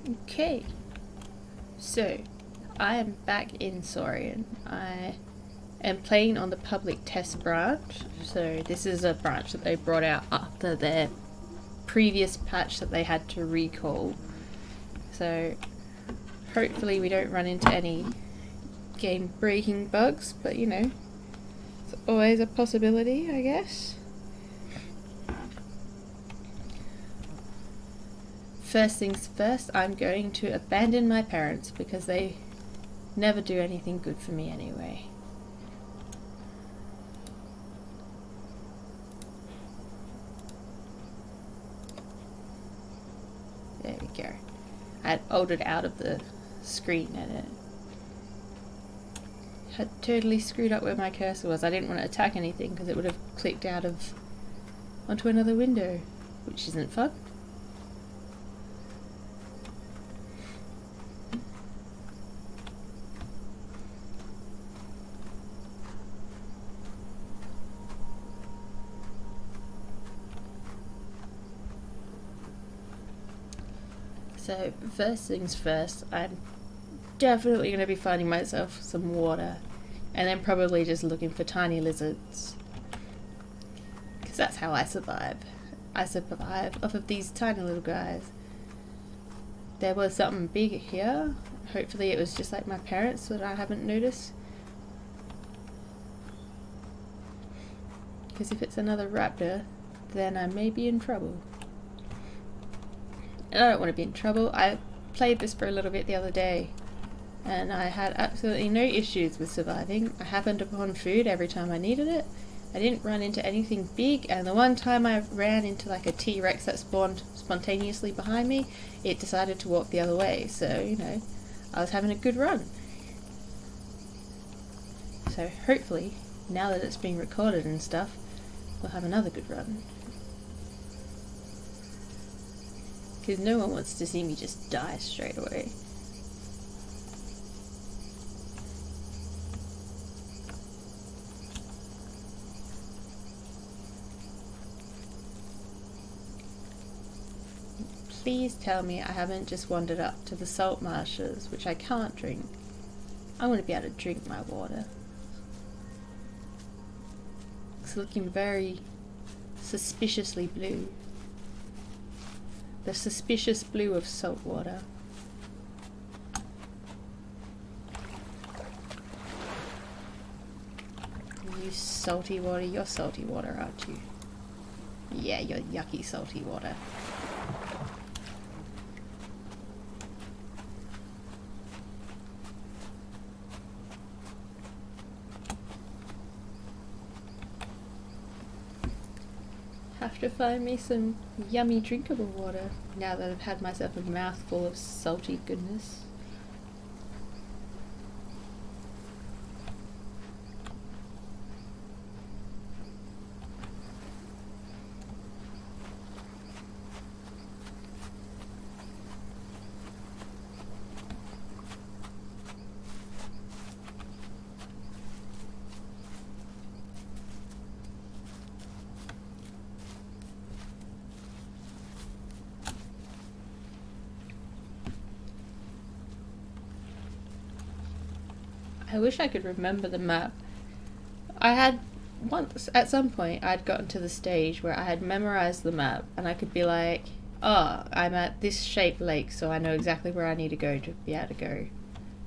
Okay, so I am back in Saurian. I am playing on the public test branch. So this is a branch that they brought out after their previous patch that they had to recall. So hopefully we don't run into any game breaking bugs, but you know, it's always a possibility, I guess. First things first, I'm going to abandon my parents because they never do anything good for me anyway. There we go. I had altered out of the screen and it had totally screwed up where my cursor was. I didn't want to attack anything because it would have clicked out of onto another window, which isn't fun. So first things first, I'm definitely going to be finding myself some water and then probably just looking for tiny lizards. Because that's how I survive. I survive off of these tiny little guys. There was something big here. Hopefully it was just like my parents that I haven't noticed. Because if it's another raptor, then I may be in trouble. And I don't want to be in trouble. I played this for a little bit the other day and I had absolutely no issues with surviving. I happened upon food every time I needed it. I didn't run into anything big, and the one time I ran into like a T-Rex that spawned spontaneously behind me, it decided to walk the other way. So, you know, I was having a good run. So hopefully, now that it's being recorded and stuff, we'll have another good run. Because no one wants to see me just die straight away. Please tell me I haven't just wandered up to the salt marshes, which I can't drink. I want to be able to drink my water. It's looking very suspiciously blue. The suspicious blue of salt water. You salty water, you're salty water, aren't you? Yeah, you're yucky salty water. Have to find me some yummy drinkable water now that I've had myself a mouthful of salty goodness. I wish I could remember the map. I had once, at some point, I'd gotten to the stage where I had memorized the map and I could be like, oh, I'm at this shaped lake, so I know exactly where I need to go to be able to go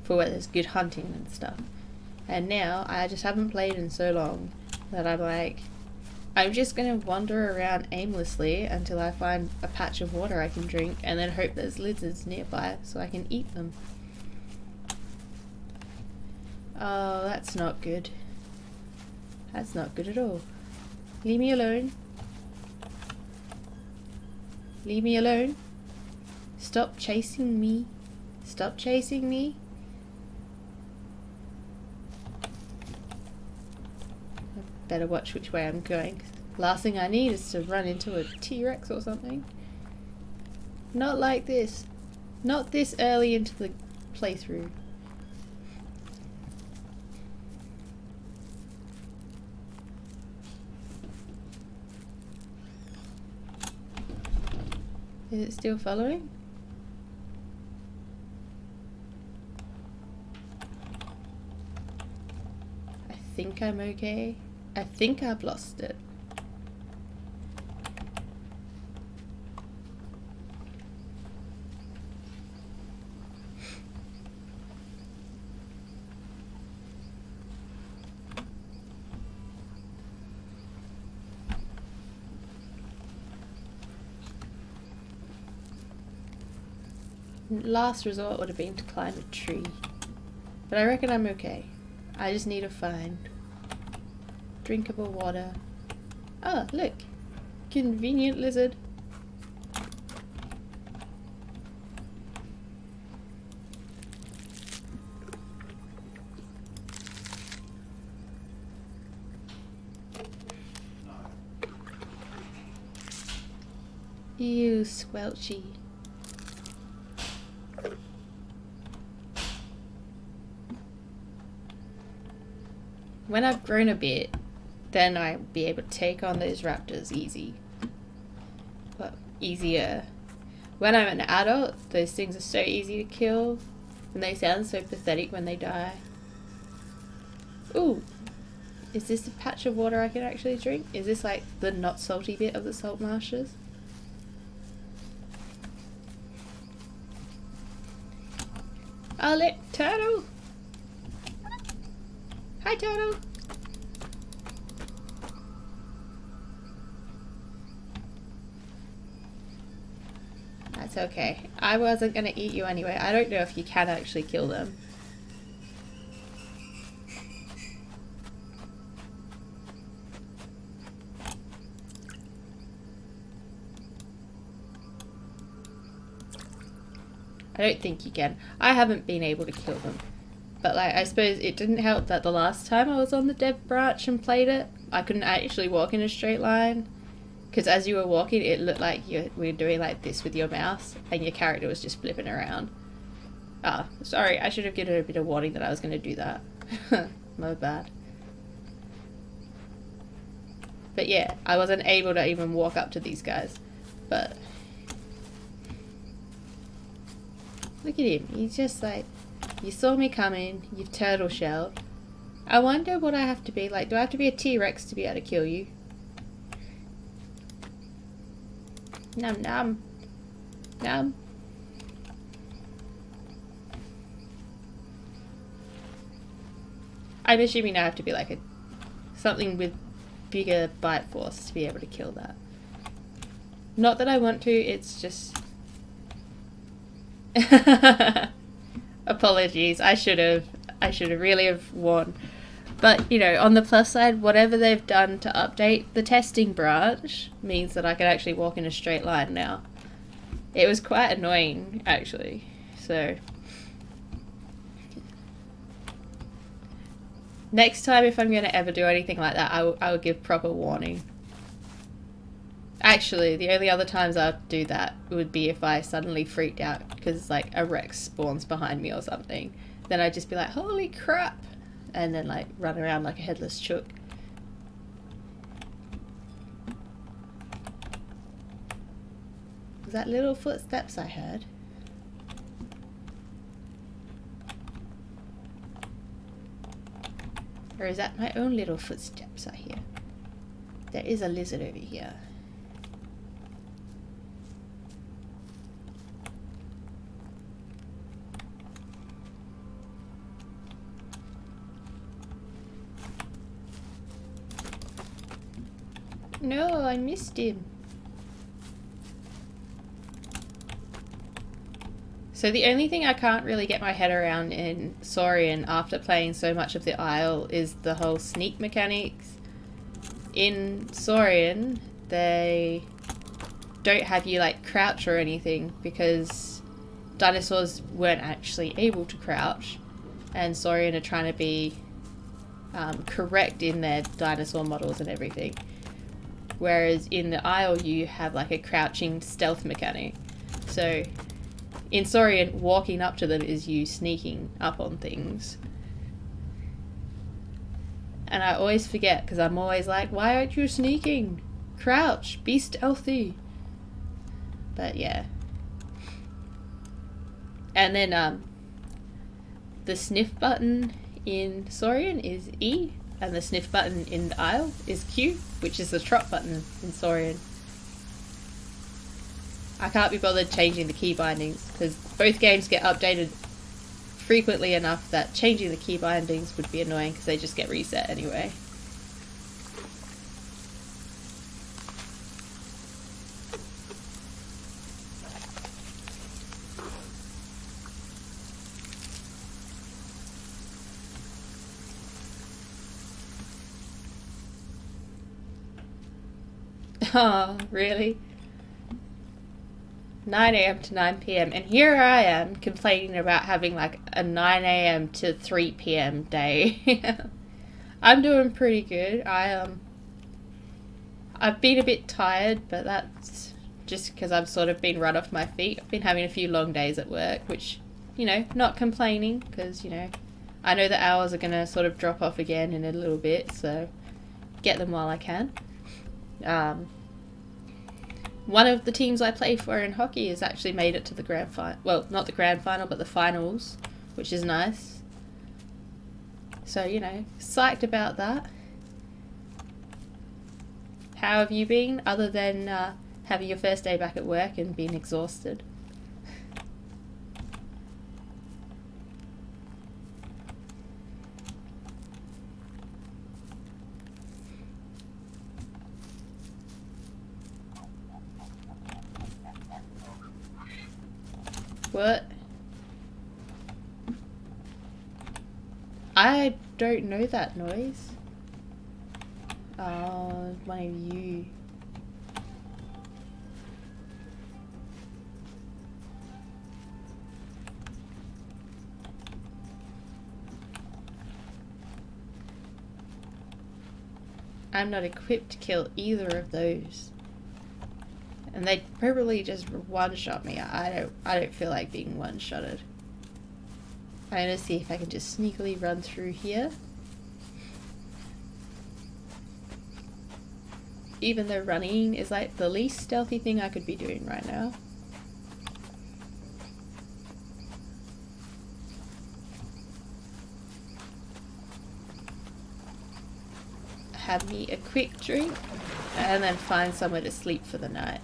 for where there's good hunting and stuff. And now I just haven't played in so long that I'm like, I'm just going to wander around aimlessly until I find a patch of water I can drink and then hope there's lizards nearby so I can eat them. Oh, that's not good. That's not good at all. Leave me alone. Leave me alone. Stop chasing me. Stop chasing me. I better watch which way I'm going. Last thing I need is to run into a T-Rex or something. Not like this. Not this early into the playthrough. Is it still following? think I'm okay. I think I've lost it. Last resort would have been to climb a tree. But I reckon I'm okay. I just need to find drinkable water. Oh, look. Convenient lizard. Ew, squelchy. When I've grown a bit, then I'll be able to take on those raptors easy. But easier. When I'm an adult, those things are so easy to kill. And they sound so pathetic when they die. Ooh. Is this a patch of water I can actually drink? Is this like the not salty bit of the salt marshes? Oh look, turtle! Hi, turtle! That's okay. I wasn't gonna eat you anyway. I don't know if you can actually kill them. I don't think you can. I haven't been able to kill them. But like, I suppose it didn't help that the last time I was on the dev branch and played it, I couldn't actually walk in a straight line. Because as you were walking, it looked like you were doing like this with your mouse, and your character was just flipping around. Ah, sorry, I should have given a bit of warning that I was going to do that. My bad. But yeah, I wasn't able to even walk up to these guys. But look at him, he's just like, you saw me coming, you've turtle shelled. I wonder what I have to be like. Do I have to be a T-Rex to be able to kill you? Num num. Num. I'm assuming I have to be like something with bigger bite force to be able to kill that. Not that I want to, it's just... Apologies, I should have really have warned. But, you know, on the plus side, whatever they've done to update the testing branch means that I can actually walk in a straight line now. It was quite annoying, actually. So, next time if I'm going to ever do anything like that, I will give proper warning. Actually, the only other times I'd do that would be if I suddenly freaked out because, like, a Rex spawns behind me or something. Then I'd just be like, holy crap! And then, like, run around like a headless chook. Was that little footsteps I heard? Or is that my own little footsteps I hear? There is a lizard over here. No, I missed him. So the only thing I can't really get my head around in Saurian after playing so much of the Isle is the whole sneak mechanics. In Saurian, they don't have you like crouch or anything because dinosaurs weren't actually able to crouch, and Saurian are trying to be correct in their dinosaur models and everything. Whereas in the Isle you have like a crouching stealth mechanic. So in Saurian, walking up to them is you sneaking up on things. And I always forget because I'm always like, why aren't you sneaking? Crouch, be stealthy. But yeah. And then the sniff button in Saurian is E. and the sniff button in the aisle is Q, which is the trot button in Saurian. I can't be bothered changing the key bindings because both games get updated frequently enough that changing the key bindings would be annoying because they just get reset anyway. Oh, really? 9 a.m. to 9 p.m. And here I am complaining about having like a 9 a.m. to 3 p.m. day. I'm doing pretty good. I've been a bit tired, but that's just because I've sort of been run off my feet. I've been having a few long days at work, which, you know, not complaining because, you know, I know the hours are going to sort of drop off again in a little bit, so get them while I can. One of the teams I play for in hockey has actually made it to the grand final. Well, not the grand final, but the finals, which is nice. So, you know, psyched about that. How have you been, other than having your first day back at work and being exhausted? What? I don't know that noise. Oh, one of you. I'm not equipped to kill either of those. And they'd probably just one-shot me. I don't feel like being one-shotted. I'm gonna see if I can just sneakily run through here. Even though running is like the least stealthy thing I could be doing right now. Have me a quick drink and then find somewhere to sleep for the night.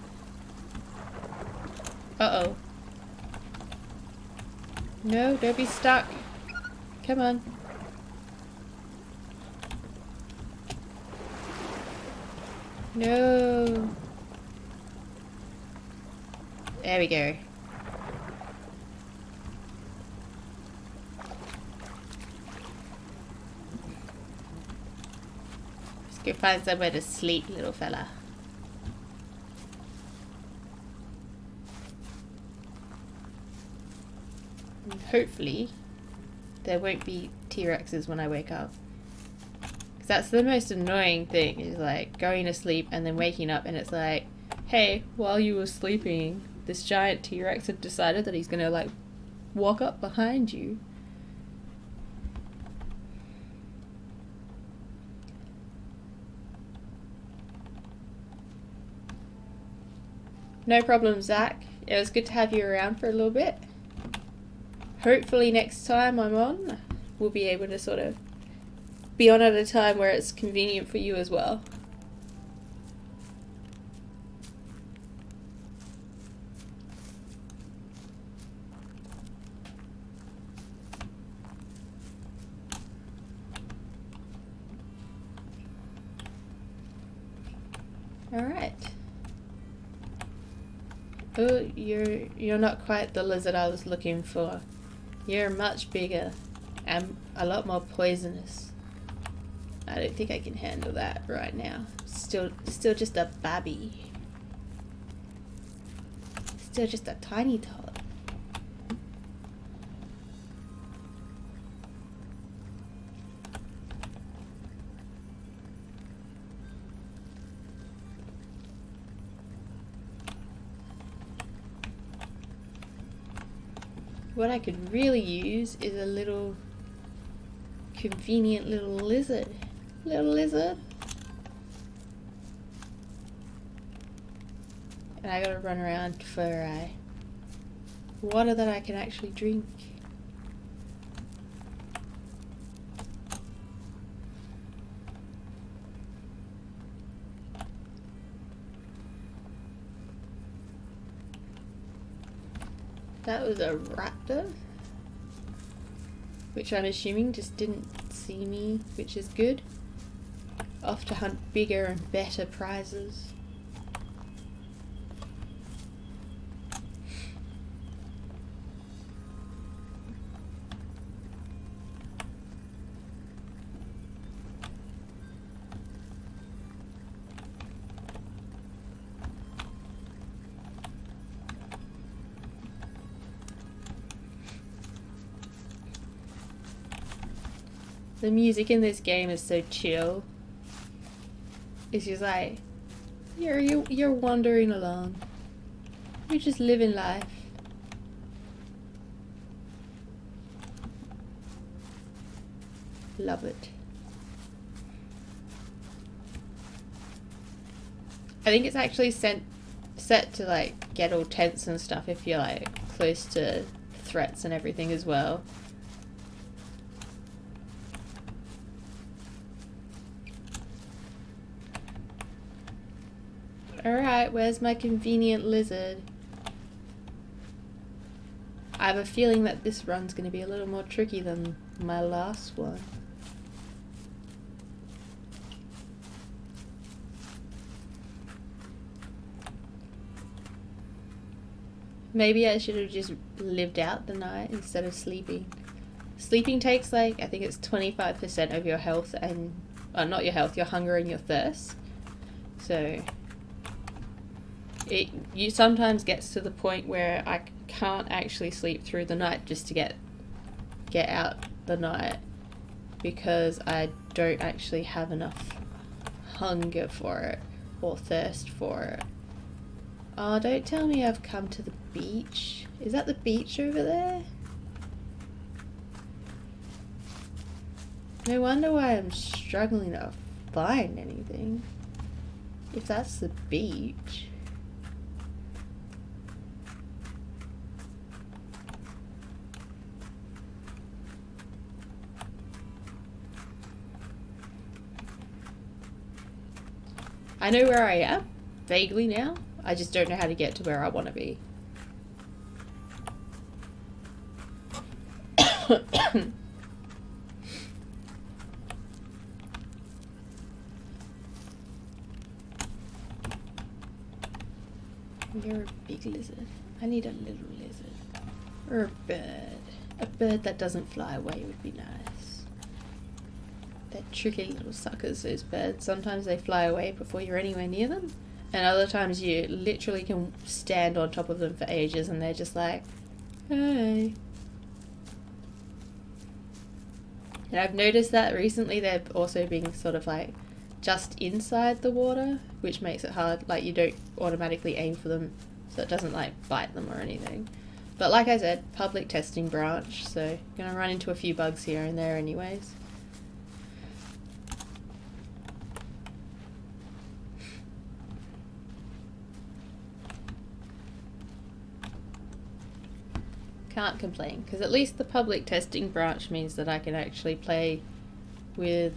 Uh-oh. No, don't be stuck. Come on. No. There we go. Let's go find somewhere to sleep, little fella. And hopefully there won't be T-Rexes when I wake up. Because that's the most annoying thing, is like going to sleep and then waking up and it's like, hey, while you were sleeping, this giant T-Rex had decided that he's gonna like walk up behind you. No problem, Zach. It was good to have you around for a little bit. Hopefully next time I'm on, we'll be able to sort of be on at a time where it's convenient for you as well. Alright. Oh, you're not quite the lizard I was looking for. You're much bigger and a lot more poisonous. I don't think I can handle that right now. Still just a babby. Still just a tiny tot. What I could really use is a little convenient little lizard. Little lizard. And I gotta run around for water that I can actually drink. That was a raptor, which I'm assuming just didn't see me, which is good. Off to hunt bigger and better prizes. The music in this game is so chill. It's just like you're wandering along. You're just living life. Love it. I think it's actually set to like get all tense and stuff if you're like close to threats and everything as well. Alright, where's my convenient lizard? I have a feeling that this run's going to be a little more tricky than my last one. Maybe I should have just lived out the night instead of sleeping. Sleeping takes like, I think it's 25% of your health and, not your health, your hunger and your thirst. So you sometimes gets to the point where I can't actually sleep through the night just to get out the night because I don't actually have enough hunger for it or thirst for it. Oh, don't tell me I've come to the beach. Is that the beach over there? No wonder why I'm struggling to find anything. If that's the beach. I know where I am, vaguely now. I just don't know how to get to where I want to be. You're a big lizard. I need a little lizard. Or a bird. A bird that doesn't fly away would be nice. They're tricky little suckers, those birds. Sometimes they fly away before you're anywhere near them. And other times you literally can stand on top of them for ages and they're just like, hey. And I've noticed that recently they're also being sort of like just inside the water, which makes it hard. Like you don't automatically aim for them so it doesn't like bite them or anything. But like I said, public testing branch, so gonna run into a few bugs here and there anyways. Can't complain, because at least the public testing branch means that I can actually play with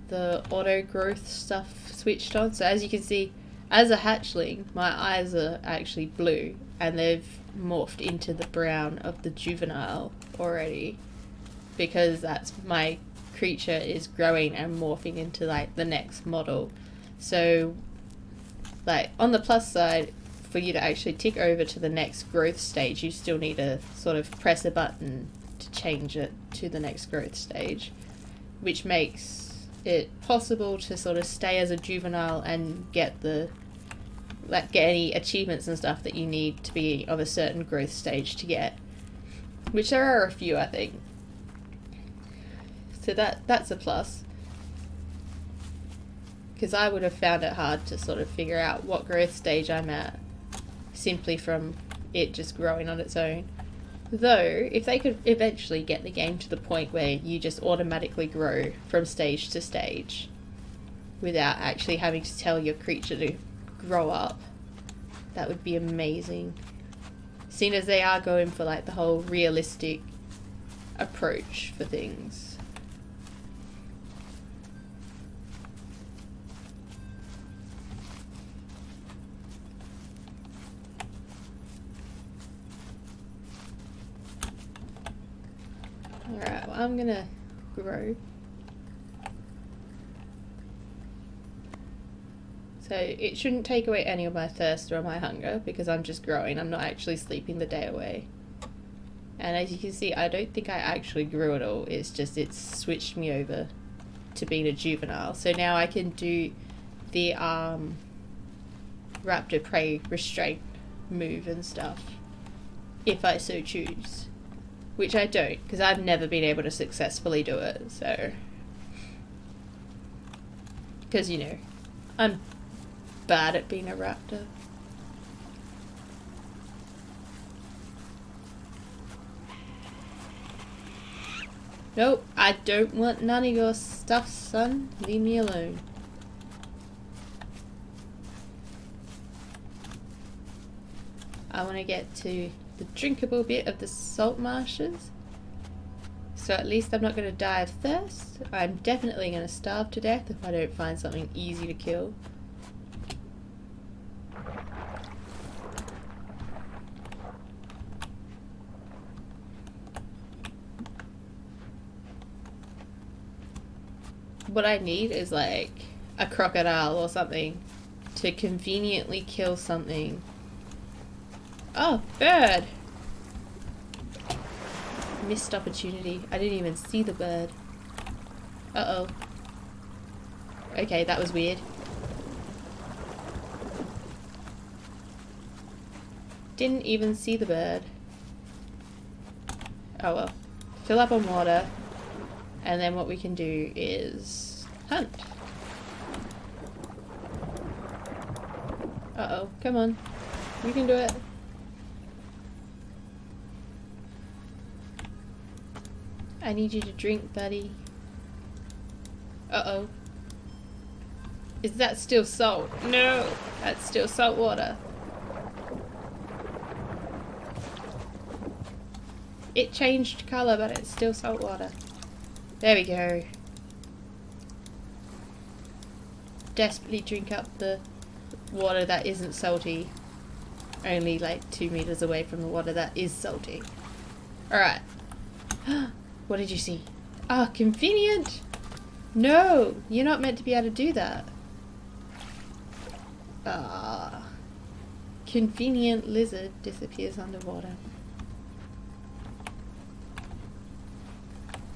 the auto growth stuff switched on. So as you can see, as a hatchling, my eyes are actually blue and they've morphed into the brown of the juvenile already, because that's my creature is growing and morphing into like the next model. So like on the plus side, for you to actually tick over to the next growth stage, you still need to sort of press a button to change it to the next growth stage, which makes it possible to sort of stay as a juvenile and get any achievements and stuff that you need to be of a certain growth stage to get, which there are a few, I think. So that's a plus, because I would have found it hard to sort of figure out what growth stage I'm at simply from it just growing on its own. Though, if they could eventually get the game to the point where you just automatically grow from stage to stage without actually having to tell your creature to grow up, that would be amazing. Seeing as they are going for like the whole realistic approach for things. Alright, well, I'm gonna grow. So it shouldn't take away any of my thirst or my hunger because I'm just growing. I'm not actually sleeping the day away. And as you can see, I don't think I actually grew at all. It's just it's switched me over to being a juvenile. So now I can do the raptor prey restraint move and stuff if I so choose. Which I don't, because I've never been able to successfully do it, so... Because, you know, I'm bad at being a raptor. Nope, I don't want none of your stuff, son. Leave me alone. I want to get to the drinkable bit of the salt marshes. So at least I'm not going to die of thirst. I'm definitely going to starve to death if I don't find something easy to kill. What I need is like a crocodile or something to conveniently kill something. Oh, bird! Missed opportunity. I didn't even see the bird. Uh-oh. Okay, that was weird. Didn't even see the bird. Oh well. Fill up on water. And then what we can do is hunt. Uh-oh, come on. You can do it. I need you to drink, buddy. Uh-oh. Is that still salt? No! That's still salt water. It changed colour, but it's still salt water. There we go. Desperately drink up the water that isn't salty. Only like 2 meters away from the water that is salty. Alright. What did you see? Ah, convenient! No! You're not meant to be able to do that. Ah. Convenient lizard disappears underwater.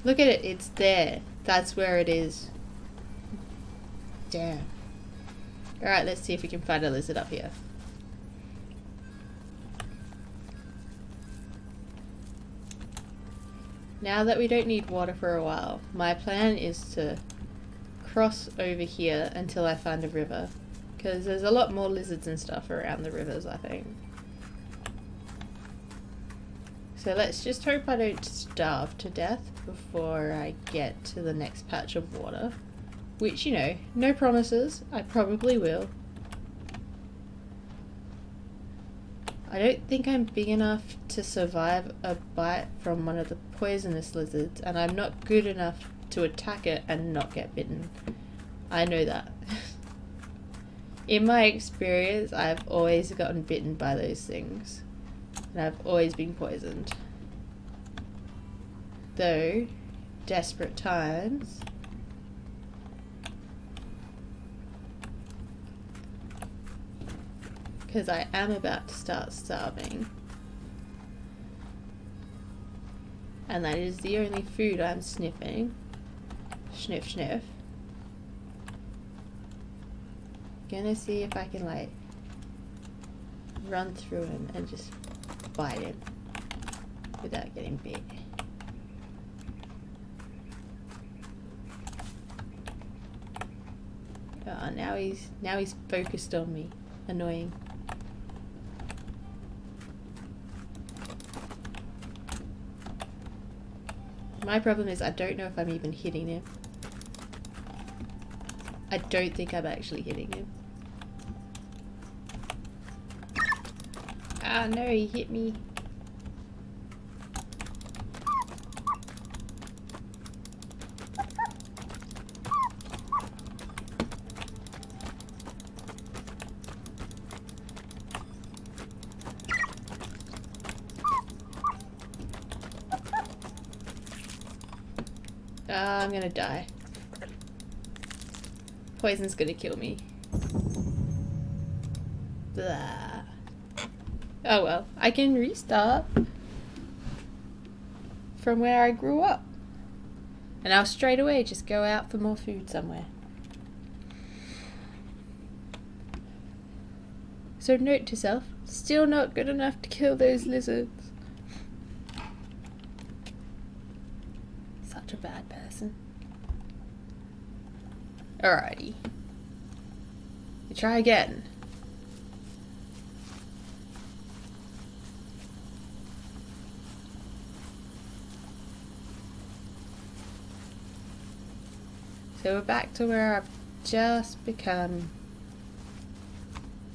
Look at it, it's there. That's where it is. Damn. Alright, let's see if we can find a lizard up here. Now that we don't need water for a while, my plan is to cross over here until I find a river. Because there's a lot more lizards and stuff around the rivers, I think. So let's just hope I don't starve to death before I get to the next patch of water. Which, you know, no promises. I probably will. I don't think I'm big enough to survive a bite from one of the poisonous lizards, and I'm not good enough to attack it and not get bitten. I know that. In my experience, I've always gotten bitten by those things. And I've always been poisoned. Though, desperate times. Because I am about to start starving. And that is the only food I'm sniffing. Sniff, sniff. Gonna see if I can, like, run through him and just bite him without getting bit. Oh, now he's focused on me. Annoying. My problem is I don't know if I'm even hitting him. I don't think I'm actually hitting him. Ah, no, he hit me. I'm gonna die. Poison's gonna kill me. Blah. Oh well, I can restart from where I grew up. And I'll straight away just go out for more food somewhere. So note to self, still not good enough to kill those lizards. Such a bad person. Alrighty. We try again. So we're back to where I've just become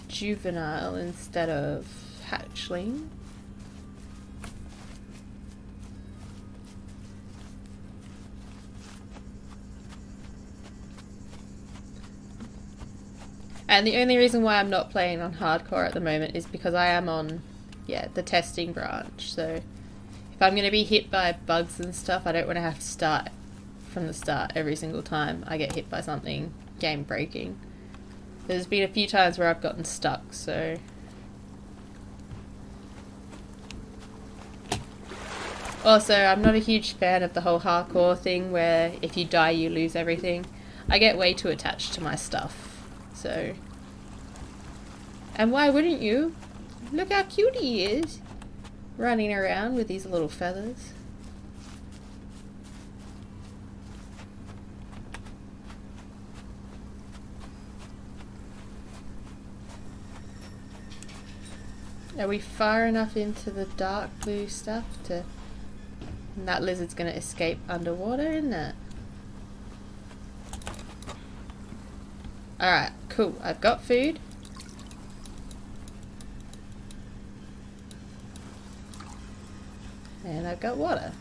juvenile instead of hatchling. And the only reason why I'm not playing on hardcore at the moment is because I am on, the testing branch. So if I'm going to be hit by bugs and stuff, I don't want to have to start from the start every single time I get hit by something game breaking. There's been a few times where I've gotten stuck, so... Also, I'm not a huge fan of the whole hardcore thing where if you die you lose everything. I get way too attached to my stuff, so... And why wouldn't you? Look how cute he is! Running around with these little feathers. Are we far enough into the dark blue stuff to... And that lizard's gonna escape underwater, isn't it? Alright, cool. I've got food. And I've got water.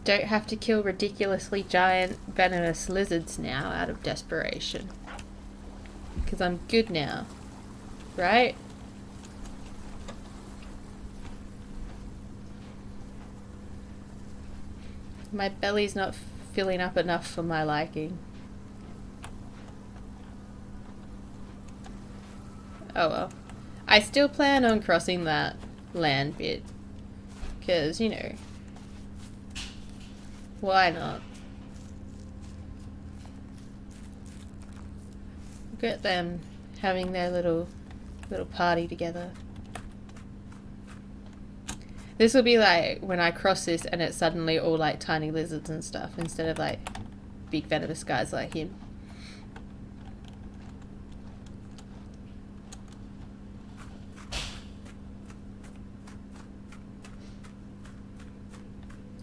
Don't have to kill ridiculously giant venomous lizards now out of desperation. Because I'm good now. Right? My belly's not filling up enough for my liking. Oh well. I still plan on crossing that land bit. Because, you know... Why not? Look at them having their little party together. This will be like when I cross this and it's suddenly all like tiny lizards and stuff instead of like big venomous guys like him.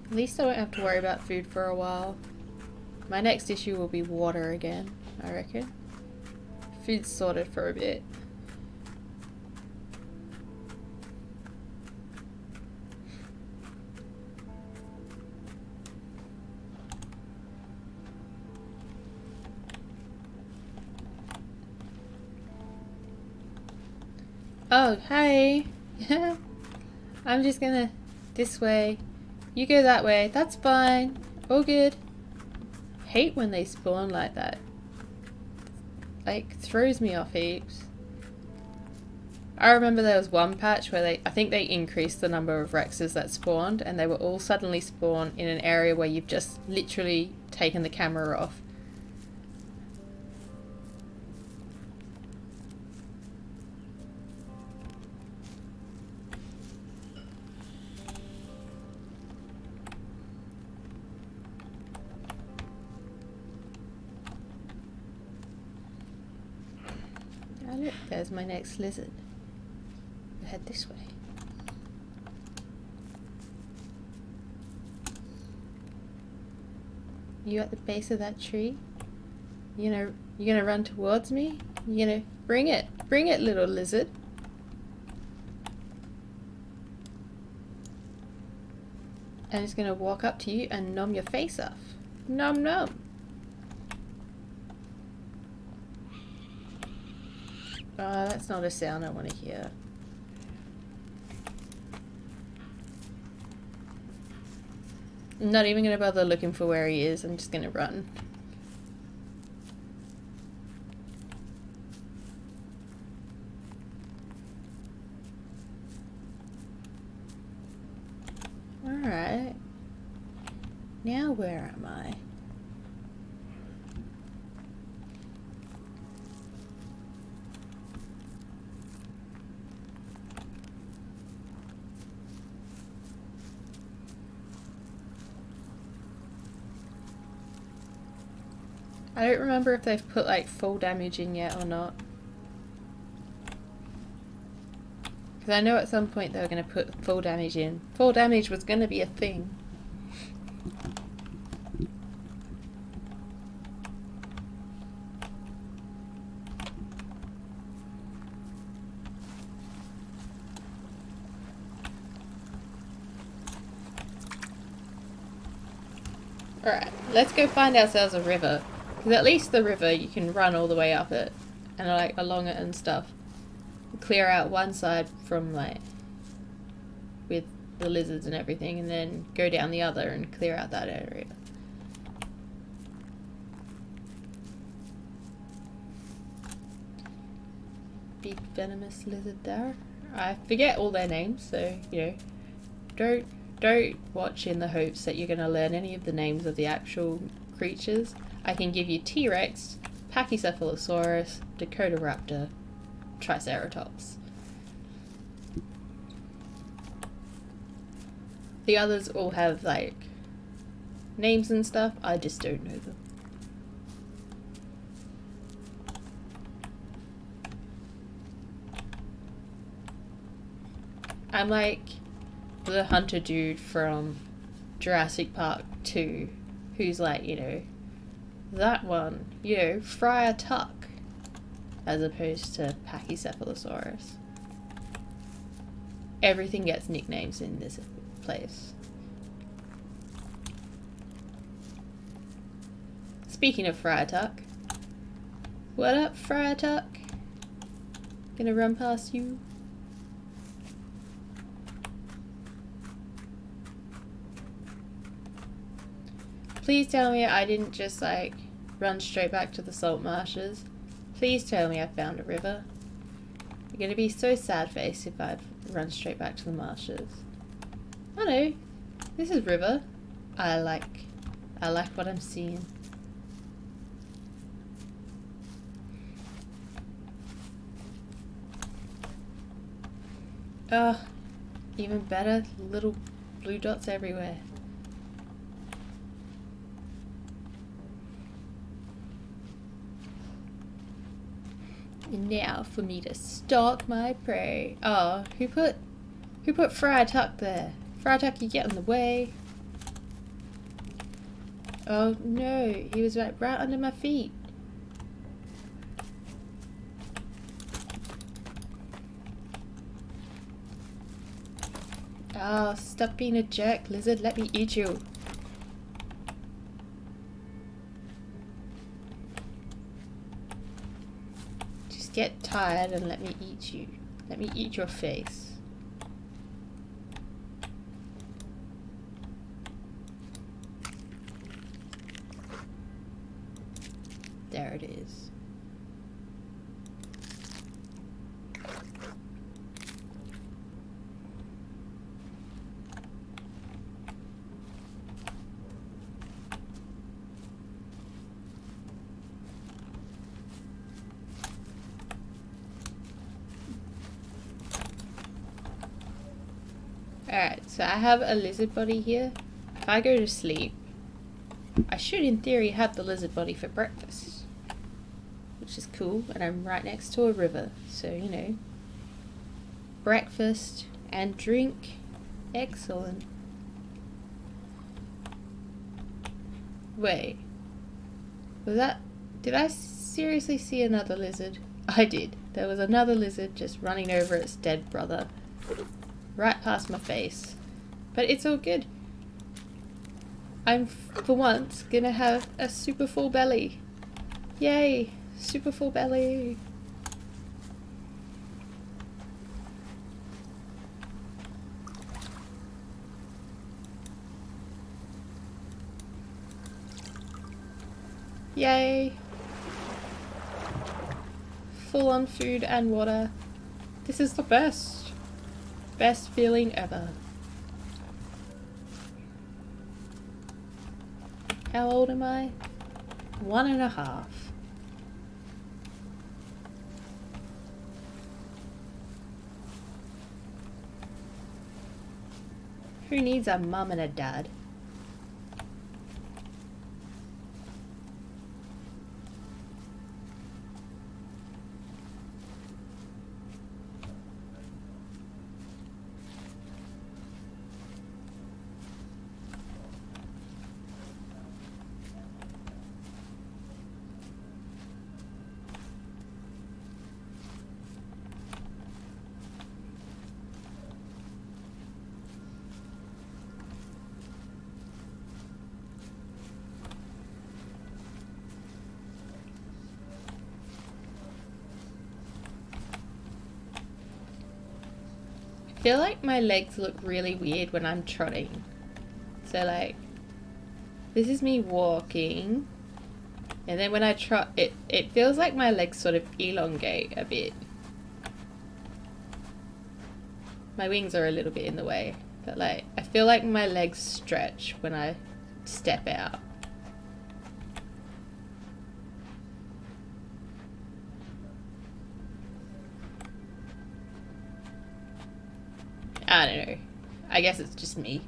At least I won't have to worry about food for a while. My next issue will be water again, I reckon. Food's sorted for a bit. Oh, hey! I'm just gonna... this way. You go that way. That's fine. All good. Hate when they spawn like that. Like, throws me off heaps. I remember there was one patch where I think they increased the number of Rexes that spawned, and they were all suddenly spawned in an area where you've just literally taken the camera off. Oh look, there's my next lizard. We'll head this way. You at the base of that tree? You gonna run towards me? You gonna bring it, little lizard. And it's gonna walk up to you and nom your face off. Nom nom. Oh, that's not a sound I want to hear. I'm not even gonna bother looking for where he is. I'm just gonna run. Alright. Now where am I? I don't remember if they've put like full damage in yet or not. Because I know at some point they were going to put full damage in. Full damage was going to be a thing. Alright, let's go find ourselves a river. Because at least the river you can run all the way up it. And like along it and stuff. Clear out one side from like with the lizards and everything, and then go down the other and clear out that area. Big venomous lizard there. I forget all their names, so you know, don't watch in the hopes that you're going to learn any of the names of the actual creatures. I can give you T-Rex, Pachycephalosaurus, Dakotaraptor, Triceratops. The others all have like names and stuff, I just don't know them. I'm like the hunter dude from Jurassic Park 2 who's like, you know, that one, you know, Friar Tuck, as opposed to Pachycephalosaurus. Everything gets nicknames in this place. Speaking of Friar Tuck, what up, Friar Tuck? Gonna run past you. Please tell me I didn't just like run straight back to the salt marshes. Please tell me I found a river. I'm gonna be so sad faced if I've run straight back to the marshes. Oh no, this is river. I like what I'm seeing. Oh, even better, little blue dots everywhere. And now for me to stalk my prey. Oh, who put Friar Tuck there? Friar Tuck, you get in the way. Oh no, he was right under my feet. Oh, stop being a jerk, lizard. Let me eat you. Just get tired and let me eat you. Let me eat your face. There it is. Alright, so I have a lizard body here. If I go to sleep, I should in theory have the lizard body for breakfast. Which is cool, and I'm right next to a river, so you know. Breakfast and drink. Excellent. Wait. Did I seriously see another lizard? I did. There was another lizard just running over its dead brother. Right past my face. But it's all good. I'm, for once, gonna have a super full belly. Yay! Super full belly. Yay! Full on food and water. This is the best. Best feeling ever. How old am I? 1.5. Who needs a mum and a dad? I feel like my legs look really weird when I'm trotting. So like, this is me walking, and then when I trot, it feels like my legs sort of elongate a bit. My wings are a little bit in the way, but like, I feel like my legs stretch when I step out. I don't know. I guess it's just me.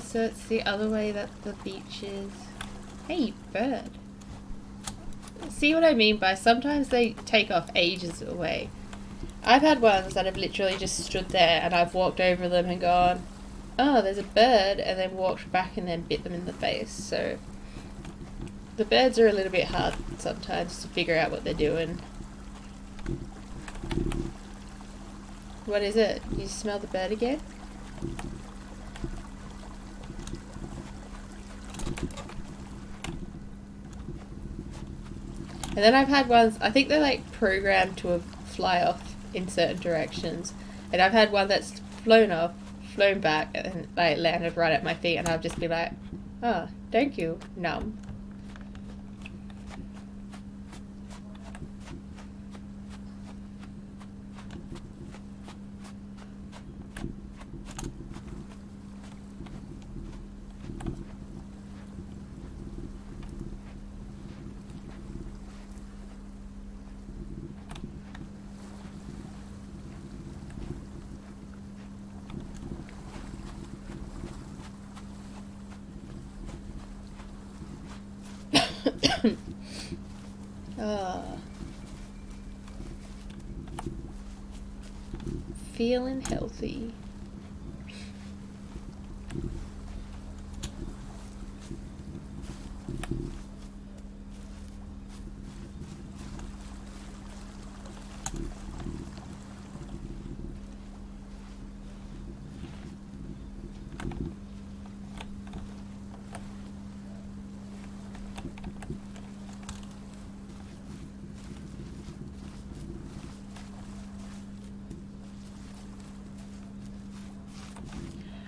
So it's the other way that the beach is. Hey, bird. See what I mean by sometimes they take off ages away. I've had ones that have literally just stood there and I've walked over them and gone, oh, there's a bird, and then walked back and then bit them in the face. So the birds are a little bit hard sometimes to figure out what they're doing. What is it? You smell the bird again? And then I've had ones, I think they're like programmed to fly off in certain directions. And I've had one that's flown off, flown back, and like landed right at my feet, and I've just been like, oh, thank you, numb. Feeling healthy.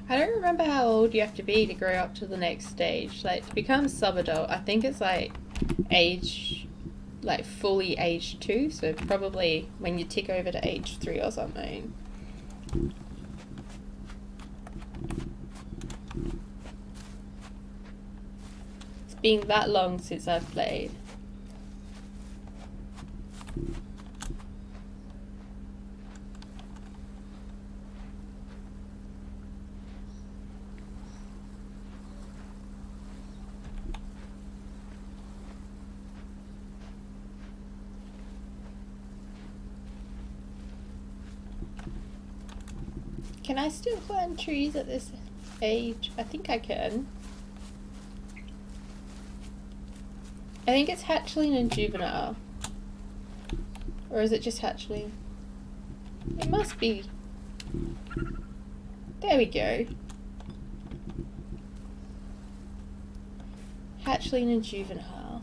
I don't remember how old you have to be to grow up to the next stage. Like, to become sub-adult, I think it's like age, like fully age 2, so probably when you tick over to age 3 or something. It's been that long since I've played. Can I still climb trees at this age? I think I can. I think it's hatchling and juvenile. Or is it just hatchling? It must be. There we go. Hatchling and juvenile.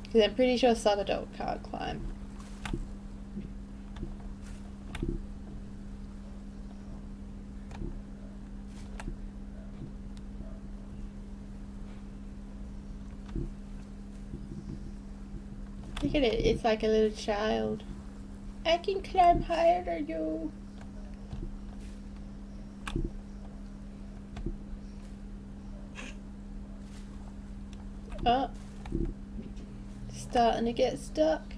Because I'm pretty sure subadult can't climb. Look at it, it's like a little child. I can climb higher than you. Oh. Starting to get stuck.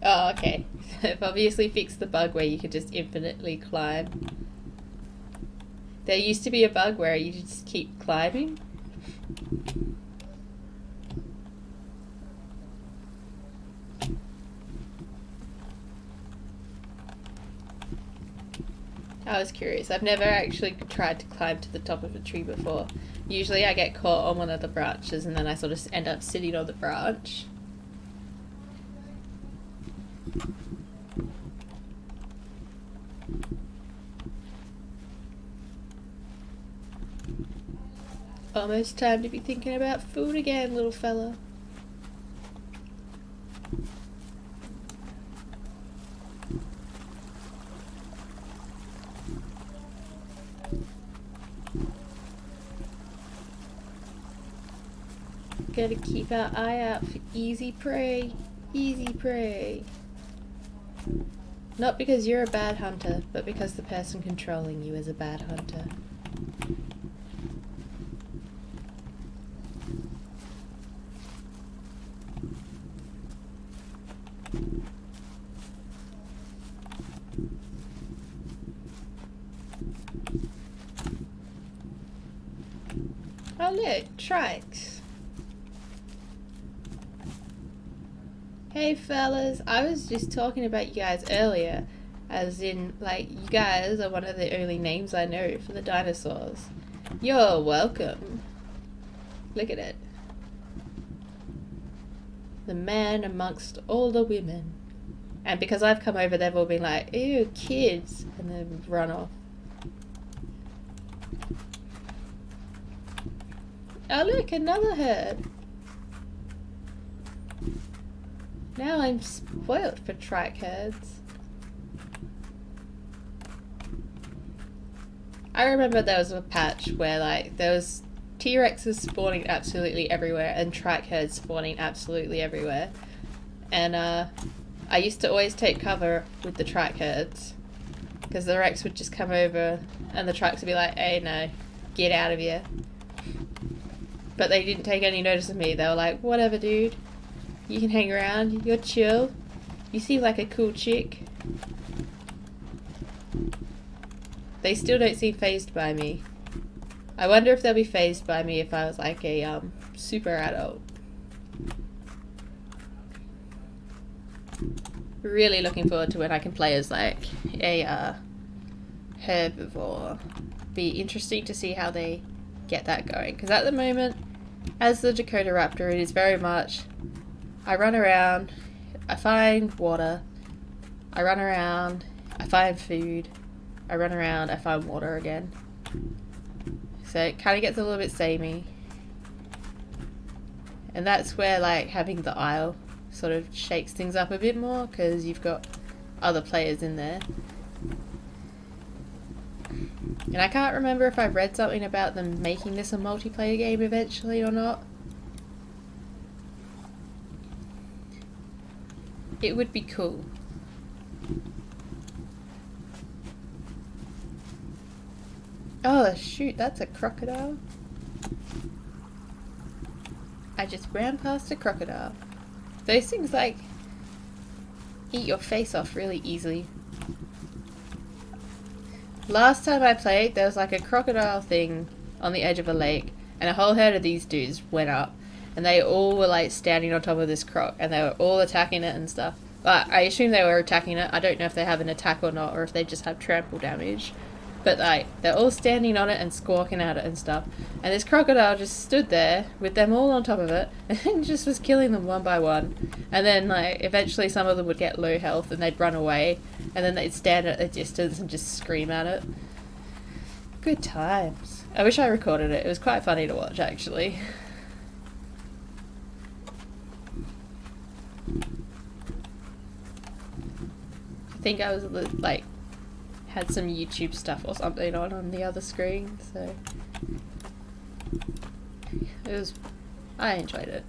Oh, okay. I've obviously fixed the bug where you could just infinitely climb. There used to be a bug where you just keep climbing. I was curious. I've never actually tried to climb to the top of a tree before. Usually I get caught on one of the branches and then I sort of end up sitting on the branch. Almost time to be thinking about food again, little fella. Gotta keep our eye out for easy prey. Easy prey. Not because you're a bad hunter, but because the person controlling you is a bad hunter. Oh look, trikes. Hey fellas, I was just talking about you guys earlier, as in, like, you guys are one of the only names I know for the dinosaurs. You're welcome. Look at it. The man amongst all the women. And because I've come over, they've all been like, ew, kids, and then run off. Oh look, another herd. Now I'm spoilt for trike herds. I remember there was a patch where like there was T-Rexes spawning absolutely everywhere and trike herds spawning absolutely everywhere. And I used to always take cover with the trike herds because the Rex would just come over and the trikes would be like, hey no, get out of here. But they didn't take any notice of me. They were like, whatever dude. You can hang around, you're chill. You seem like a cool chick. They still don't seem fazed by me. I wonder if they'll be fazed by me if I was like a super adult. Really looking forward to when I can play as like a herbivore. Be interesting to see how they get that going. Because at the moment, as the Dakota Raptor, it is very much I run around, I find water, I run around, I find food, I run around, I find water again. So it kind of gets a little bit samey. And that's where like having the Isle sort of shakes things up a bit more because you've got other players in there. And I can't remember if I've read something about them making this a multiplayer game eventually or not. It would be cool. Oh shoot, that's a crocodile. I just ran past a crocodile. Those things like eat your face off really easily. Last time I played, there was like a crocodile thing on the edge of a lake and a whole herd of these dudes went up. And they all were like standing on top of this croc and they were all attacking it and stuff. I assume they were attacking it. I don't know if they have an attack or not, or if they just have trample damage. But like, they're all standing on it and squawking at it and stuff. And this crocodile just stood there with them all on top of it and just was killing them one by one. And then like, eventually some of them would get low health and they'd run away. And then they'd stand at a distance and just scream at it. Good times. I wish I recorded it. It was quite funny to watch, actually. I think I was like, had some YouTube stuff or something on the other screen, so I enjoyed it.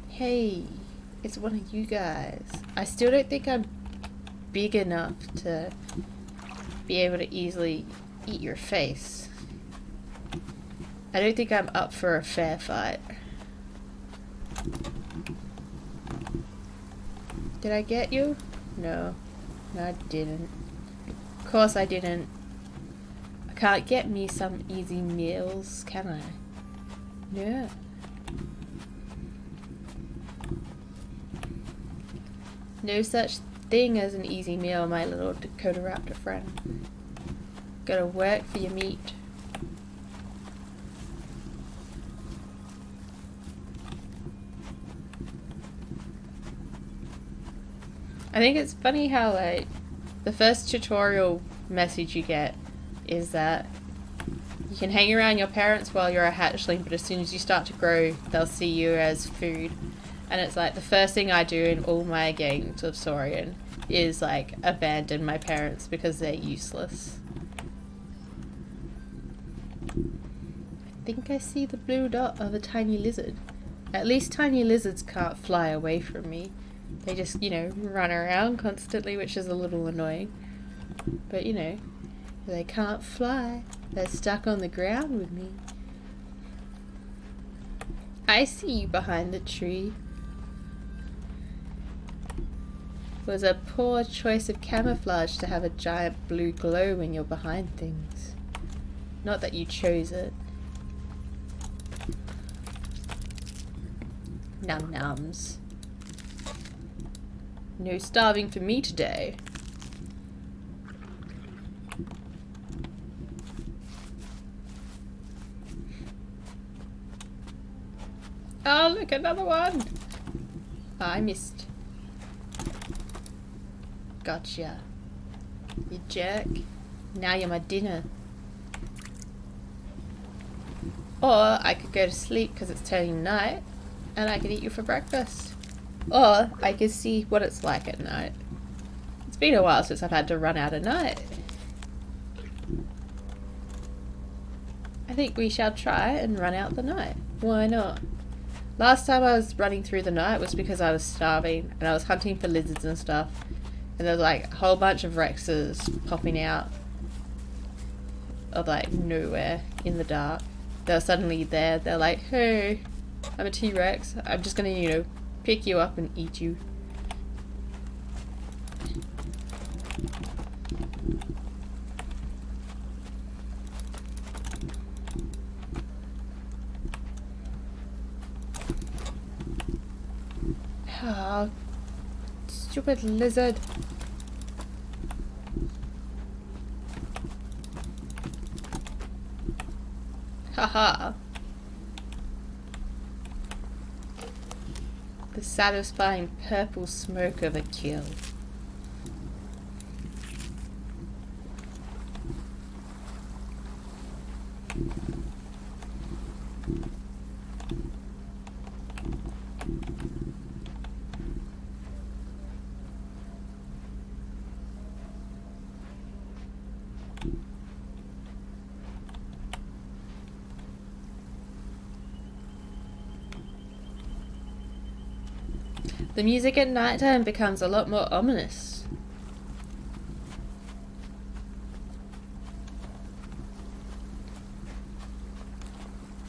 Hey, it's one of you guys. I still don't think I'm big enough to be able to easily eat your face. I don't think I'm up for a fair fight. Did I get you? No. No, I didn't. Of course I didn't. I can't get me some easy meals, can I? No. No such thing as an easy meal, my little Dakota Raptor friend. Gotta work for your meat. I think it's funny how, like, the first tutorial message you get is that you can hang around your parents while you're a hatchling, but as soon as you start to grow, they'll see you as food. And it's like, the first thing I do in all my games of Saurian is, like, abandon my parents because they're useless. I think I see the blue dot of a tiny lizard. At least tiny lizards can't fly away from me. They just, you know, run around constantly, which is a little annoying. But, you know, they can't fly. They're stuck on the ground with me. I see you behind the tree. It was a poor choice of camouflage to have a giant blue glow when you're behind things. Not that you chose it. Num nums. No starving for me today. Oh, look, another one! Oh, I missed. Gotcha. You jerk. Now you're my dinner. Or I could go to sleep because it's turning night and I could eat you for breakfast. Or I could see what it's like at night. It's been a while since I've had to run out at night. I think we shall try and run out the night. Why not? Last time I was running through the night was because I was starving and I was hunting for lizards and stuff. And there was like a whole bunch of Rexes popping out of like nowhere in the dark. They were suddenly there. They're like, hey, I'm a T-Rex. I'm just gonna, you know, pick you up and eat you. Oh, stupid lizard. Haha. The satisfying purple smoke of a kill. The music at nighttime becomes a lot more ominous.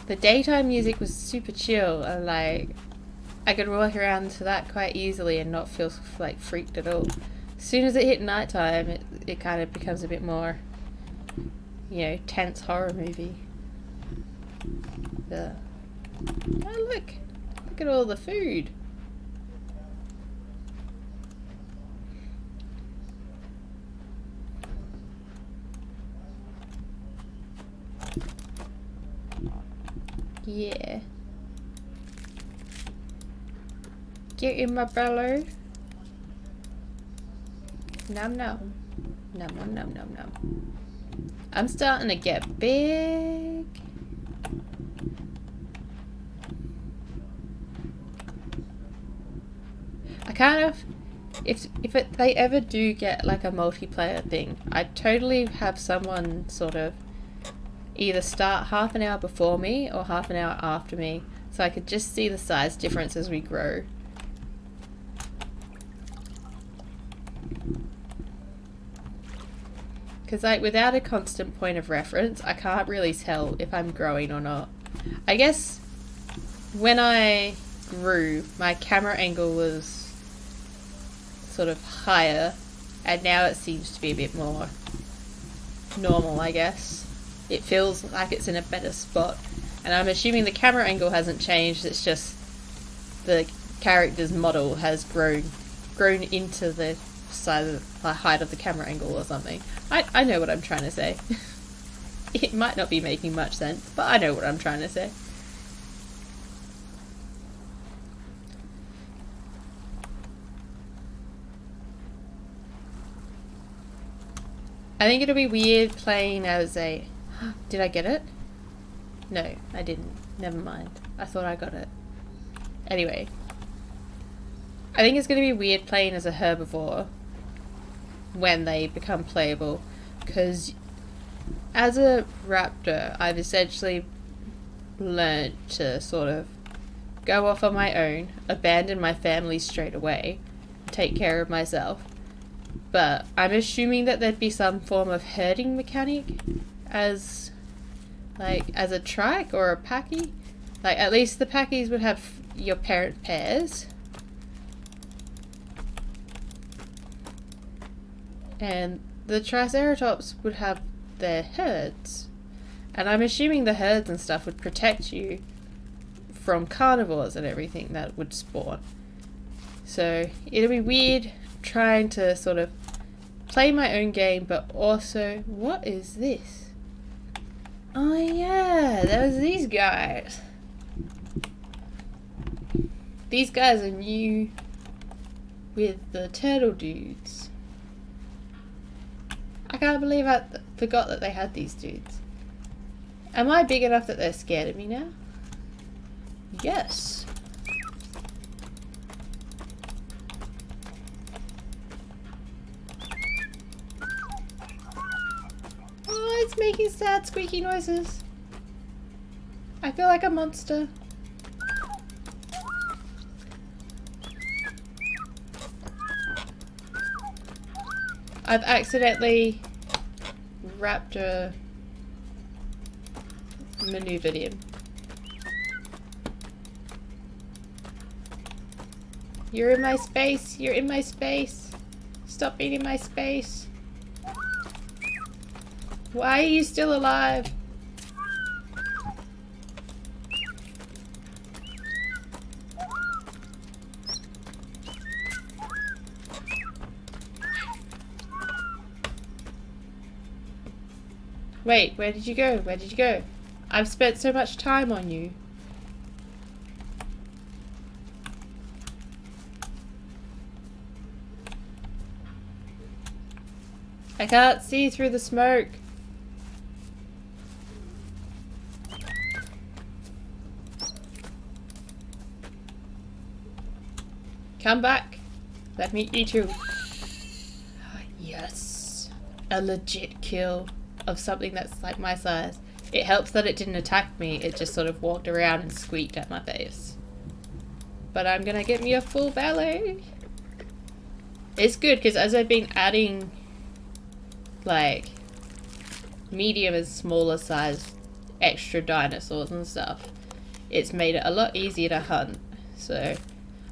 The daytime music was super chill and like I could walk around to that quite easily and not feel like freaked at all. As soon as it hit nighttime, it kind of becomes a bit more, you know, tense horror movie. Oh look, Look at all the food. Yeah. Get in my belly. Nom nom. Nom nom nom nom nom. I'm starting to get big. I kind of, if they ever do get like a multiplayer thing, I'd totally have someone sort of either start half an hour before me or half an hour after me, so I could just see the size difference as we grow. Because like without a constant point of reference, I can't really tell if I'm growing or not. I guess when I grew, my camera angle was sort of higher, and now it seems to be a bit more normal, I guess. It feels like it's in a better spot, and I'm assuming the camera angle hasn't changed, it's just the character's model has grown into the size of the height of the camera angle or something. I know what I'm trying to say. It might not be making much sense, but I know what I'm trying to say. I think it'll be weird playing as a... Did I get it? No, I didn't. Never mind. I thought I got it. Anyway. I think it's going to be weird playing as a herbivore when they become playable, because as a raptor, I've essentially learned to sort of go off on my own, abandon my family straight away, take care of myself. But I'm assuming that there'd be some form of herding mechanic as a trike or a packy. Like, at least the packies would have your parent pairs. And the Triceratops would have their herds. And I'm assuming the herds and stuff would protect you from carnivores and everything that would spawn. So it'll be weird trying to sort of play my own game, but also, what is this? Oh yeah, there's these guys. These guys are new with the turtle dudes. I can't believe I forgot that they had these dudes. Am I big enough that they're scared of me now? Yes. Oh, it's making sad squeaky noises. I feel like a monster. I've accidentally raptor maneuvered him. You're in my space. You're in my space. Stop being in my space. Why are you still alive? Wait, where did you go? Where did you go? I've spent so much time on you. I can't see through the smoke. Come back. Let me eat you. Yes. A legit kill of something that's like my size. It helps that it didn't attack me. It just sort of walked around and squeaked at my face. But I'm gonna get me a full belly. It's good because as I've been adding like medium and smaller size extra dinosaurs and stuff, it's made it a lot easier to hunt. So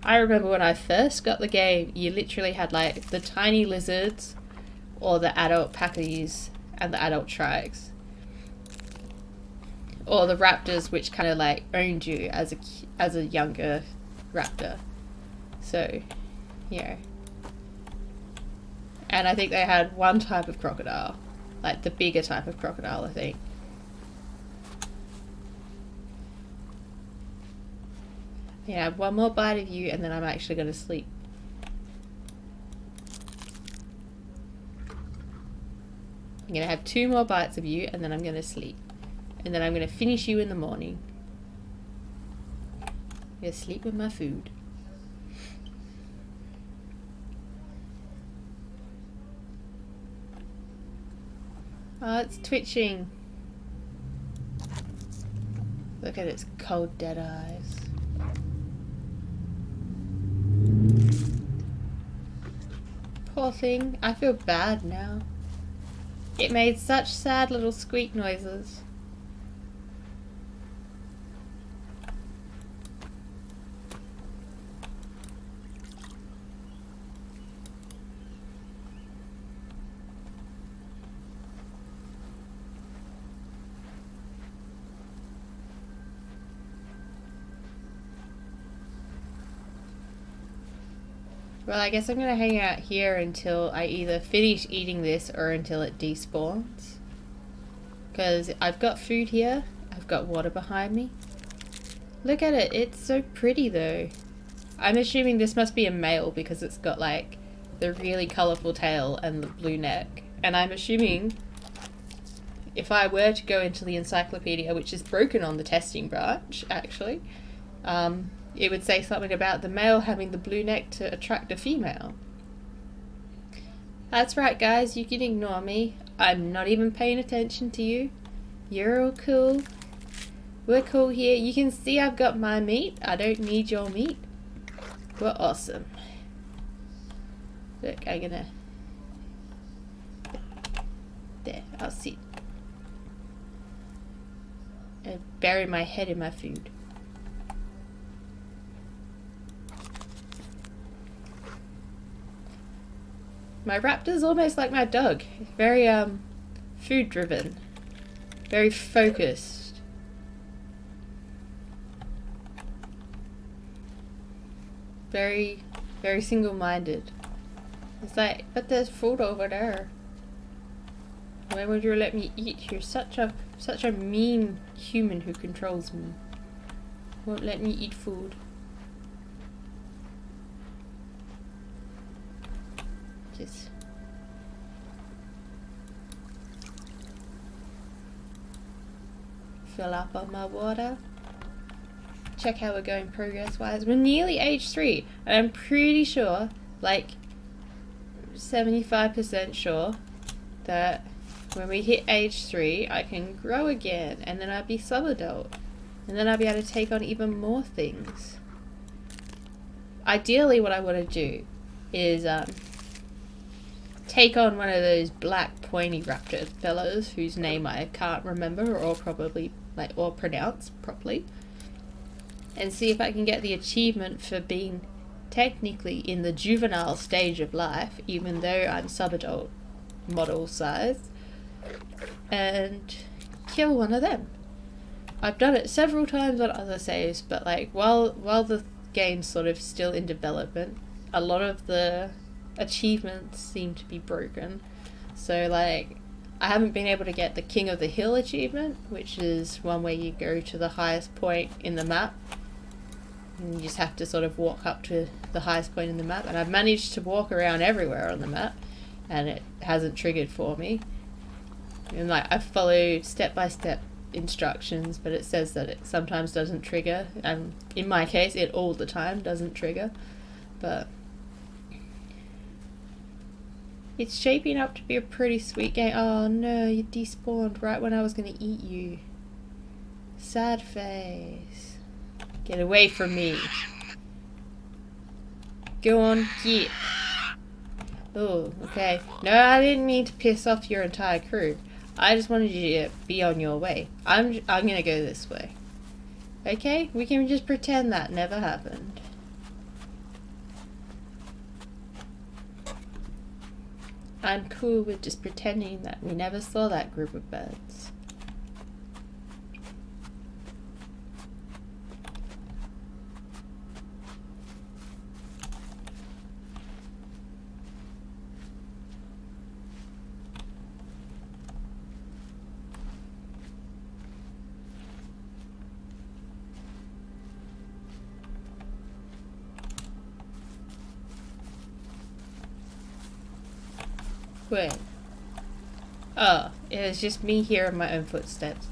I remember when I first got the game, you literally had like the tiny lizards or the adult packies and the adult trikes. or the raptors which kind of like owned you as a younger raptor. So, yeah. And I think they had one type of crocodile, like the bigger type of crocodile, I think. Yeah, one more bite of you and then I'm actually going to sleep. I'm going to have 2 more bites of you and then I'm going to sleep. And then I'm going to finish you in the morning. I'm going to sleep with my food. Oh, it's twitching. Look at its cold, dead eyes. Poor thing. I feel bad now. It made such sad little squeak noises. Well, I guess I'm going to hang out here until I either finish eating this or until it despawns. Because I've got food here. I've got water behind me. Look at it. It's so pretty though. I'm assuming this must be a male because it's got like the really colourful tail and the blue neck. And I'm assuming if I were to go into the encyclopedia, which is broken on the testing branch actually, it would say something about the male having the blue neck to attract a female. That's right, guys, you can ignore me. I'm not even paying attention to you. You're all cool. We're cool here. You can see I've got my meat. I don't need your meat. We're awesome. Look, I'm gonna... There, I'll sit. And bury my head in my food. My raptor's almost like my dog. Very, food driven. Very focused. Very, very single-minded. It's like, but there's food over there. Why would you let me eat? You're such a mean human who controls me. Won't let me eat food. Just fill up on my water. Check how we're going progress-wise. We're nearly age 3, and I'm pretty sure, like 75% sure, that when we hit age 3, I can grow again, and then I'll be sub-adult, and then I'll be able to take on even more things. Ideally, what I want to do is take on one of those black pointy raptor fellows whose name I can't remember or probably or pronounce properly, and see if I can get the achievement for being technically in the juvenile stage of life, even though I'm sub-adult model size, and kill one of them. I've done it several times on other saves, but like while the game's sort of still in development, a lot of the achievements seem to be broken. So like I haven't been able to get the King of the Hill achievement, which is one where you go to the highest point in the map and you just have to sort of walk up to the highest point in the map, and I've managed to walk around everywhere on the map and it hasn't triggered for me. And like I've followed step-by-step instructions, but it says that it sometimes doesn't trigger, and in my case it all the time doesn't trigger. But it's shaping up to be a pretty sweet game. Oh no, you despawned right when I was going to eat you. Sad face. Get away from me. Go on, get. Oh, okay. No, I didn't mean to piss off your entire crew. I just wanted you to be on your way. I'm gonna go this way. Okay? We can just pretend that never happened. I'm cool with just pretending that we never saw that group of birds. Wait. Oh, it was just me hearing my own footsteps.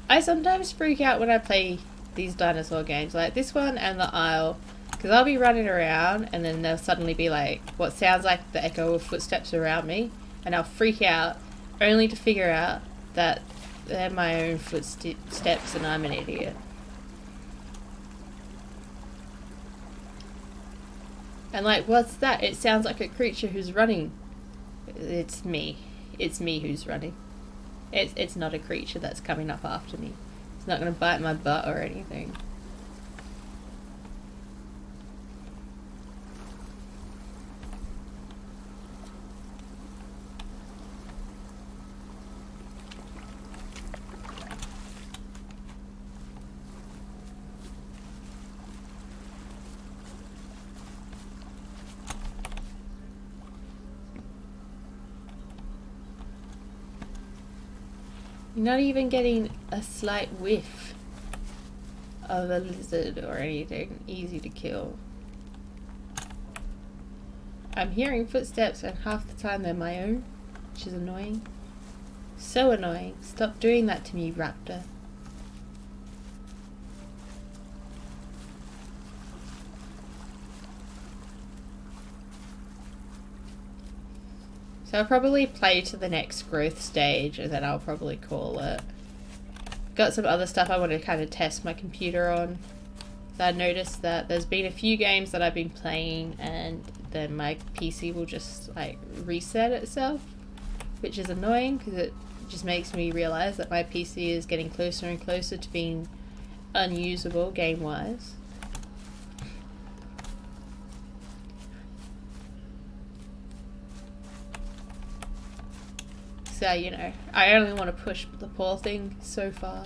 I sometimes freak out when I play these dinosaur games, like this one and the Isle, because I'll be running around and then there'll suddenly be like what sounds like the echo of footsteps around me, and I'll freak out only to figure out that they're my own footsteps and I'm an idiot. And like, what's that? It sounds like a creature who's running. It's me. It's me who's running. It's not a creature that's coming up after me. It's not going to bite my butt or anything. You're not even getting a slight whiff of a lizard or anything easy to kill. I'm hearing footsteps and half the time they're my own, which is annoying. So annoying. Stop doing that to me, raptor. So I'll probably play to the next growth stage and then I'll probably call it. Got some other stuff I want to kind of test my computer on. So I noticed that there's been a few games that I've been playing and then my PC will just like reset itself, which is annoying because it just makes me realize that my PC is getting closer and closer to being unusable game-wise. So, you know, I only want to push the poor thing so far.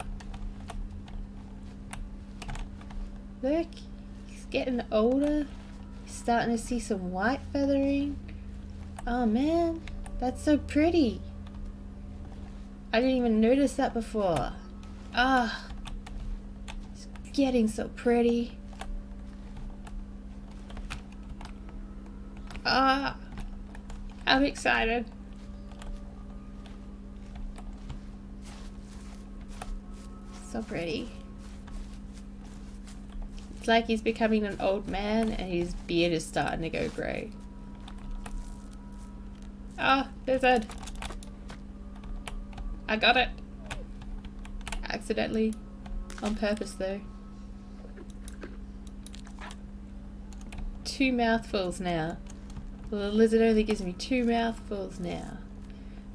Look, he's getting older. He's starting to see some white feathering. Oh man, that's so pretty. I didn't even notice that before. Ah, it's getting so pretty. Ah, I'm excited. So pretty. It's like he's becoming an old man and his beard is starting to go grey. Ah, lizard. I got it. Accidentally. On purpose though. 2 mouthfuls now. Well, the lizard only gives me 2 mouthfuls now.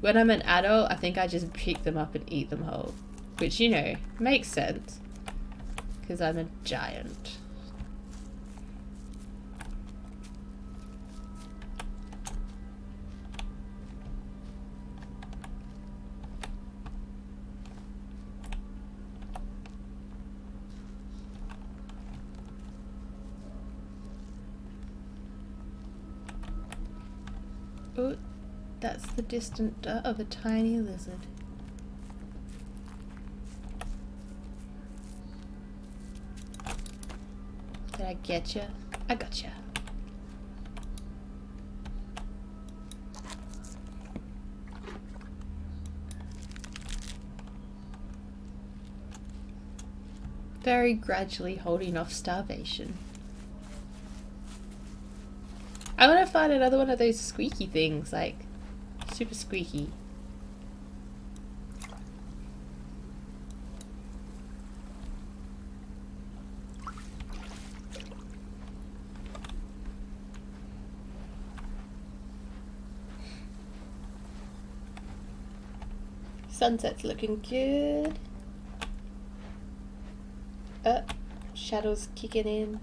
When I'm an adult, I think I just pick them up and eat them whole. Which, you know, makes sense. Because I'm a giant. Oh, that's the distant dot of a tiny lizard. Did I get you? I got you. Very gradually holding off starvation. I want to find another one of those squeaky things, like super squeaky. Sunset's looking good. Shadows kicking in.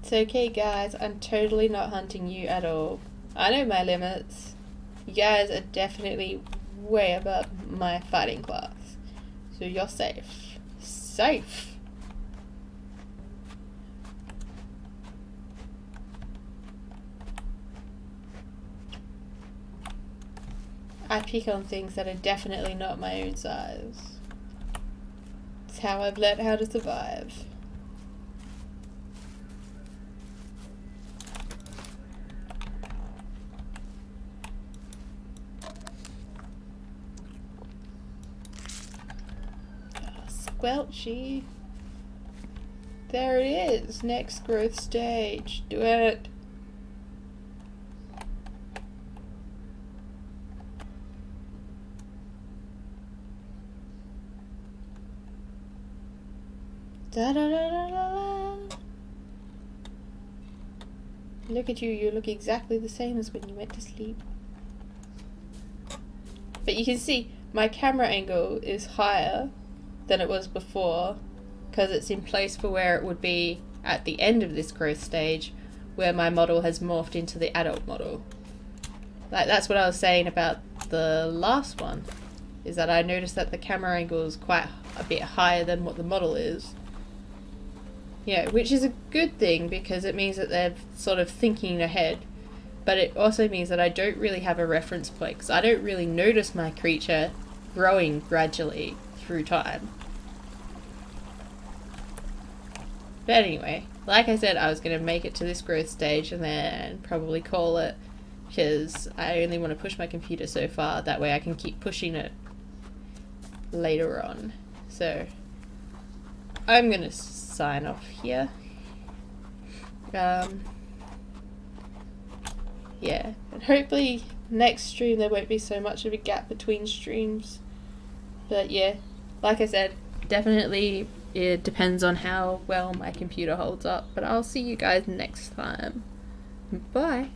It's okay guys, I'm totally not hunting you at all. I know my limits. You guys are definitely way above my fighting class. So you're safe. Safe! I pick on things that are definitely not my own size. It's how I've learned how to survive. squelchy. There it is. Next growth stage. Do it. Da da da da da. Look at you. You look exactly the same as when you went to sleep. But you can see my camera angle is higher than it was before because it's in place for where it would be at the end of this growth stage where my model has morphed into the adult model. Like, that's what I was saying about the last one, is that I noticed that the camera angle is quite a bit higher than what the model is. Yeah, which is a good thing because it means that they're sort of thinking ahead. But it also means that I don't really have a reference point because I don't really notice my creature growing gradually through time. But anyway, like I said, I was going to make it to this growth stage and then probably call it because I only want to push my computer so far. That way I can keep pushing it later on. So I'm going to sign off here. Yeah, and hopefully next stream there won't be so much of a gap between streams. But yeah, like I said, definitely it depends on how well my computer holds up. But I'll see you guys next time. Bye.